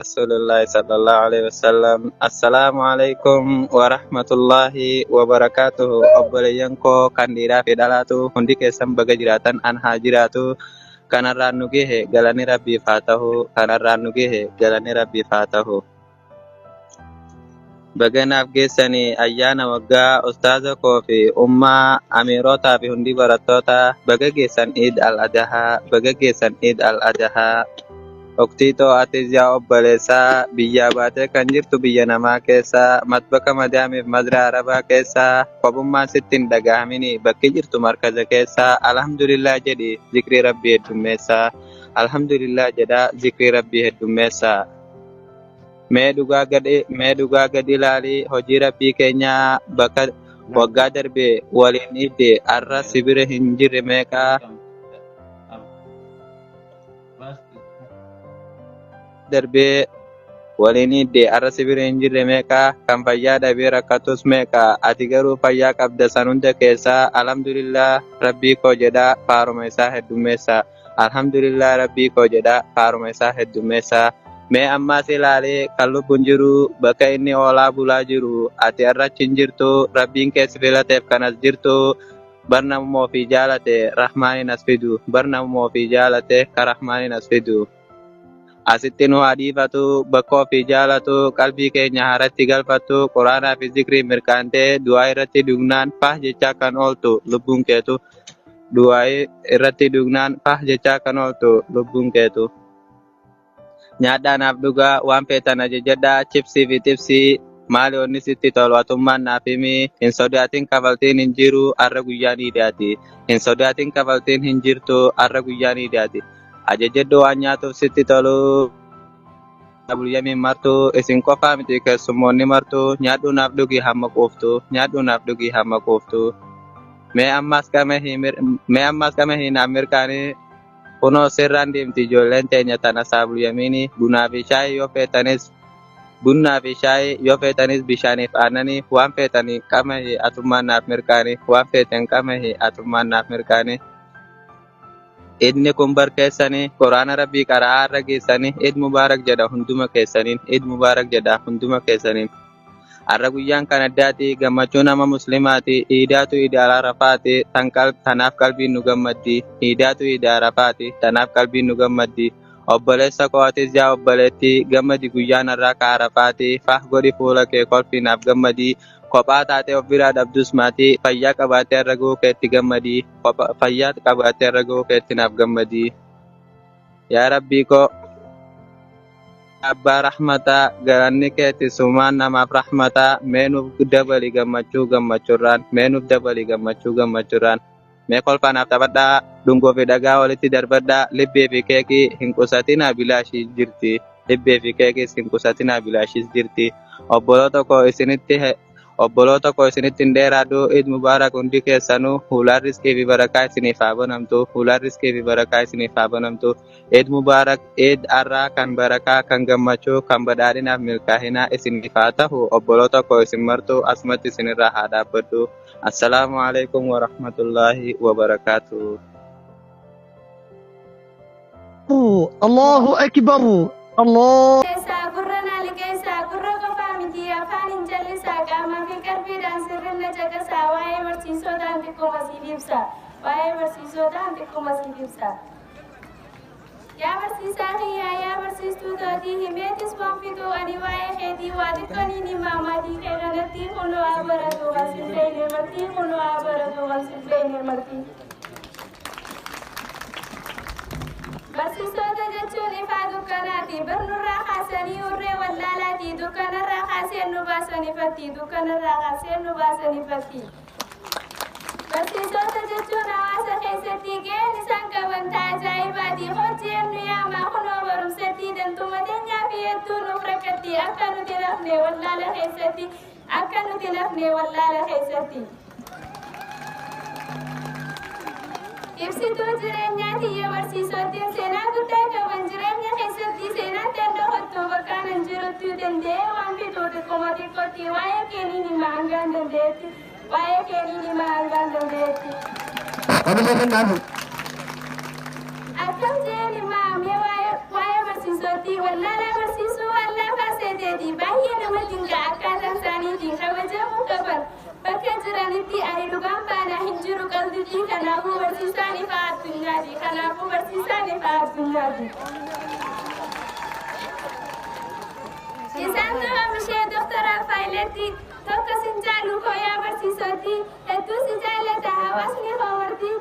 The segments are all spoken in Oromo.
Rasulullah sallallahu alaihi wasallam. Assalamualaikum warahmatullahi wabarakatuh. Obboleeyyan koo kan dhiiraa fi dhalaatu hundi keessan baga jiraatan an haa jiraatu. Kanarraan nu gahe galanni rabbiif haa ta'u. Kanarraan nu gahe galanni rabbiif haa ta'u. Baga naaf geessanii ayyaana waggaa ustaaza koo fi ummaa amiirootaa fi hundi barattoota baga geessan Eid al-Adhaa. Baga geessan Eid al-Adhaa. Oktitoo atis yaa obboleessaa biyyaa baatee kan jirtu biyya namaa keessaa matbaka madaamiif madra arabaa keessaa kophummaan sitti hin dhaga'amini bakki jirtu markaza keessaa alhamdulillah jedhi zikrii rabbii heddummeessaa alhamdulillah jedhaa zikrii rabbii heddummeessaa. Mee dhugaa gadi ilaalii hojii rabbii keenyaa bakka waggaa darbee waliin dhiibde har'a sibira hin jirre meeqaa darbee waliin dhiibde har'a sibira hin jirre meeqaa kan fayyaa dhabee rakkatus meeqaa ati garuu fayyaa qabda san hunda keessaa alhamdulillah rabbii koo jedhaa faaruma isaa heddummeessaa alhamdulillah rabbii koo jedhaa faaruma isaa heddummeessaa. Mee ammaas ilaalee kan lubbuun jiru bakka inni oolaa bulaa jiru ati har'a achi hin jirtu rabbiin keessi filateef kanas jirtu barnamuma ofii jaalate rahmaaniin as fidu barnamuma ofii jaalate ka rahmaaniin as fidu. Asitti nu adiifatu bakka ofii jaalatu qalbii keenya haaratti galfattu quraanaa fi zikrii mirkaantee du'aa irratti dugnaan fah jechaa kan ooltu lubbuun keetu du'aa irratti dugnaan fah jechaa kan ooltu lubbuun keetu. Nyaadhaa naaf dhugaa waan feetan ajajadhaa chipsii fi tipsii maali onni sitti tolu atummaan naaf himi hin sodaatin kafaltiin hin jiru har'a guyyaan iidaati hin sodaatin kafaltiin hin jirtu har'a guyyaan iidaati ajajadhu waan nyaatuuf sitti tolu bulyamiin martu isin qofaa miti keessummoonni martu nyaadhu naaf dhugii hamma quuftu nyaadhu naaf dhugii hamma quuftu. Mee ammas kame hin mirkaanii kunoo sirraan deemti ijoolleen teenya tana saabul yamiini bunaa fi shaayii yoo feetanis bishaaniif aannanii waan feetanii qamahi atummaan naaf mirkaanii waan feeten qamahi atummaan naaf mirkaanii. Idni kun barkeessanii quraana rabbii qara'aa irra geessanii id mubaarak jedha hunduma keessaniin id mubaarak jedha hunduma keessaniin. Har'a guyyaan kan addaati gammachuu nama muslimaati iidaatu iida arafaati tanaaf qalbiin nu gammaddi iidaatu iida arafaati tanaaf qalbiin nu gammaddi obboleessa kootis yaa obboleetti gammadi guyyaan irraa ka arafaati fah godhi fuula kee kolfii naaf gammadi kophaa taatee of biraa dhabdus maatii fayyaa qabaatee irra gahuu keetti gammadi fayyaa qabaatee irra gahuu keetti naaf gammadi. Yaa rabbii koo Abbaa rahmataa garanni keetti sumaan namaaf rahmataa mee nuuf dabali gammachuu gammachuurraan mee nuuf dabali gammachuu gammachuurraan mee kolfanaaf taphadhaa dhungoo fi dhagaa walitti darbadhaa libbee fi keekii hin qusatinaa bilaashii jirti libbee fi keekis hin qusatinaa bilaashis jirti obboloota koo isinitti hin dheeraadhu id mubaarak hundi keessanuu huulaan riskii fi barakaa isiniif haa banamtu huulaan riskii fi barakaa isiniif haa banamtu. Eid mubaarak eid arraa kan barakaa kan gammachuu kan badhaadhinaaf milkaahinaa isiniif haa ta'u obboloota koo isin martu asumatti isinirraa haa dhaabbadhu. Assalaamu alaikum warahmatullaahi wabarakaatuh. Allahu akbar Allah. Afaan hin jallisaa qaamaa fi qalbiidhaan sirrinna caqasaa waa'ee barsiisotaan xiqquma siif ibsa waa'ee barsiisotaan xiqquma siif ibsa. Yaa barsiisaa kiyyaa yaa barsiistuu tootii himeetis konfituu ani waa'ee keetii waa xiqqooniin himaamaatii kee kanatti kunoo haa baratu kan silbeeyne martii kunoo haa baratu kan silbeeyne martii. Barsiisota jechuun ifaa dukkanaati barnurraa kaasanii urree wallaalaati dukkanarraa kaaseen nu baasan ifatti dukkanarraa kaaseen nu baasan ifatti. Barsiisota jechuun hawaasa keessatti gaheen isaan qaban ajaa'ibaati hojii nu yaamaa kunoo barumsatti dantumateenyaa fi hedduu nuuf rakkatti akka nuti lafne wallaala keessatti akka nuti lafne wallaala keessatti. Ibsituu jireenyaati yaa barsiisootiin seenaa guddaa qaban jireenya keessatti seenaan danda'attu bakkaan hin jirutti danda'ee waan fiduu xiqquma xiqqootti waa'ee keeniin himaa hangaan danda'etti waa'ee keeniin himaa hangaan danda'etti. Akkam jeen himaa mee waa'ee barsiisootti wallaalaa barsiisuu jiranitti ani dhugaan baana hin jiru qalbitti kanaafuu barsiisaan ifaa addunyaati kanaafuu barsiisaan ifaa addunyaati. Isaan duraan ishee Doktara Faayileetti tokko sin jaallu hooyaa barsiisootti hedduu si jaallata hawaasni hoomarti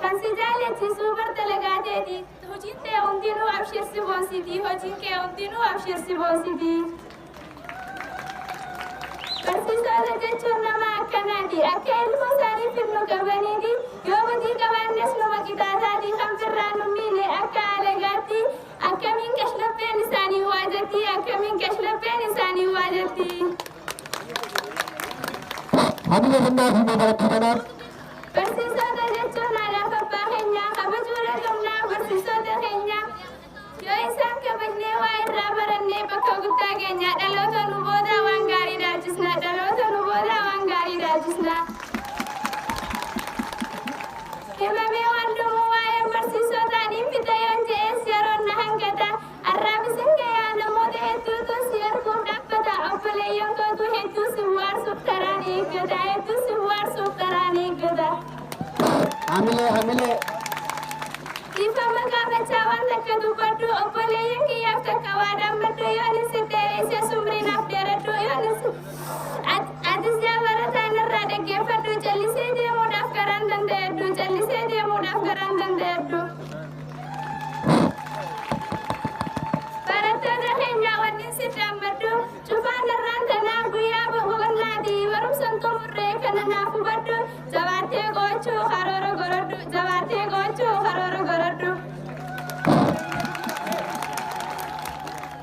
kan si jaallachiisuu bartalagaateeti hojiin kee hundinuu abshirsi boonsiti hojiin kee hundinuu abshirsi boonsiti. Barsiisota jechuun nama akkanaati akka ilmoo isaanii firnu qabaniiti yoo butii qabaannes nama qixaasaati kan birraan nu miine akka alagaatti akkamiin kashlabbeen isaanii waajatti akkamiin kashlabbeen isaanii waajatti. Barsiisota jechuun haadhaaf abbaa keenyaa kabajuudha qabnaa barsiisota keenyaa yoo isaan kabajnee waa irraa barannee bakka guddaa keenyaa dhaloota nu booda waan gaarii daachisna dhaloota nu booda waan gaarii daachisna. Himamee waan dhumuu waa'ee barsiisotaa niin fita yoon je'es yeroon na hangata arraabisin gayaa namoota hedduutu si arguuf dhaabbata obboleeyyan kootu hedduu si waarsuuf karaan eeggata hedduu si waarsuuf karaan eeggata. Hamilee. Ifama gaafachaa waan takka dubbadhu obboleeyyan kiyyaaf takka waa dhaammadhu yoon isin dheereessee sumriinaaf dheeradhu yoon isin atis yaa barataan irraa dhaggeeffadhu callisee deemuudhaaf karaan danda'edhu callisee deemuudhaaf karaan danda'edhu. Barattoota keenyaa wanni si dhaammadhu cufaan irraan tanaa guyyaa boqonnaati barumsan xumurree kana naaf hubadhu jabaattee gochuu karoora godhadhu jabaattee gochuu karoora godhadhu.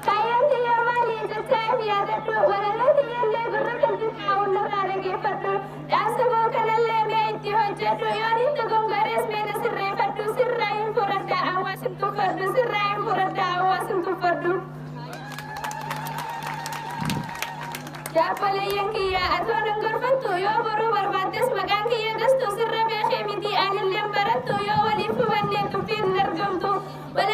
Kaayyoon xiyyaa maalii jechaaf yaadadhu walaloo xiyyaallee gurra qalbii kaa'uun irraa dhaggeeffadhu dhaamsa koo kanallee mee itti hojjedhu yoon itti gongarees mee na sirreeffadhu sirraa hin furadha hawaas hin tuffadhu sirraa hin furadha hawaas hin tuffadhu. Jaappalayyan kiyya atoo dongorfattu yoo boruu barbaaddes maqaan kiyya dastu sirra beekee miti anilleen barattu yoo waliif hubannee dubbiin argamtu wal